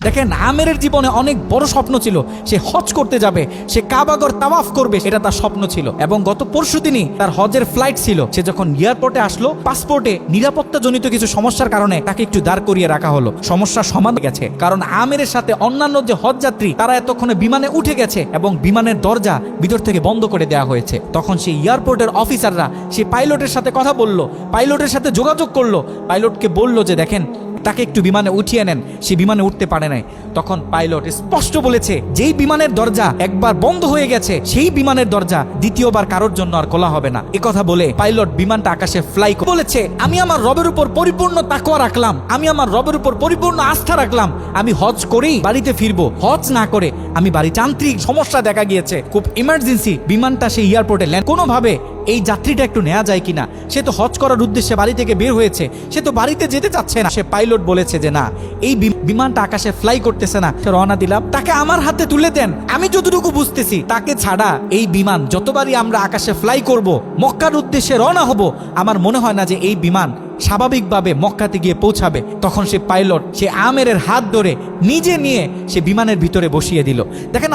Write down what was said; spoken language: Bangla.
দেখেন, আমেরের জীবনে অনেক বড় স্বপ্ন ছিল, সে হজ করতে যাবে, সে কাবাগর তাওয়াফ করবে, এটা তার স্বপ্ন ছিল। এবং গত পরশুদিনই তার হজের ফ্লাইট ছিল। সে যখন এয়ারপোর্টে আসলো, পাসপোর্টে নিরাপত্তাজনিত কিছু সমস্যার কারণে তাকে একটু দাঁড় করিয়ে রাখা হলো। সমস্যার সমাধান গেছে, কারণ আমেরের সাথে অন্যান্য যে হজ যাত্রী তারা এতক্ষণে বিমানে উঠে গেছে এবং বিমানের দরজা ভিতর থেকে বন্ধ করে দেওয়া হয়েছে। তখন সেই এয়ারপোর্টের অফিসাররা সেই পাইলটের সাথে কথা বলল, পাইলটের সাথে যোগাযোগ করলো, পাইলটকে বলল যে দেখেন, তাকে একটু বিমানে উঠিয়ে নেন, সে বিমানে উঠতে পারে নাই। তখন পাইলট স্পষ্ট বলেছে, যেই বিমানের দরজা একবার বন্ধ হয়ে গেছে সেই বিমানের দরজা দ্বিতীয়বার কারোর জন্য আর খোলা হবে না। কথা বলে পাইলট বিমানটা আকাশে ফ্লাই বলেছে, আমি আমার রবের উপর পরিপূর্ণ তাকওয়া রাখলাম, আমি আমার রবের উপর পরিপূর্ণ আস্থা রাখলাম, আমি হজ করেই বাড়িতে ফিরবো, হজ না করে আমি বাড়ি যান্ত্রিক সমস্যা দেখা গিয়েছে, খুব ইমার্জেন্সি বিমানটা সেই এয়ারপোর্টে ল্যান্ড, কোনোভাবে এই যাত্রীটা একটু নেওয়া যায় কিনা। সে তো হজ করার উদ্দেশ্যে বাড়ি থেকে বের হয়েছে, সে তো বাড়িতে যেতে চাচ্ছে না। সে পাইলট বলেছে যে না, এই বিমানটা আকাশে ফ্লাই করতেছে না, রওনা দিলাম, তাকে আমার হাতে তুলে দেন। আমি যতটুকু বুঝতেছি, তাকে ছাড়া এই বিমান যতবারই আমরা আকাশে ফ্লাই করব, মক্কার উদ্দেশ্যে রওনা হব, আমার মনে হয় না যে এই বিমান স্বাভাবিকভাবে মক্কাতে গিয়ে পৌঁছাবে। তখন সে পাইলট সে আমেরের হাত ধরে নিজে নিয়ে সে বিমানের ভিতরে বসিয়ে দিল। দেখেন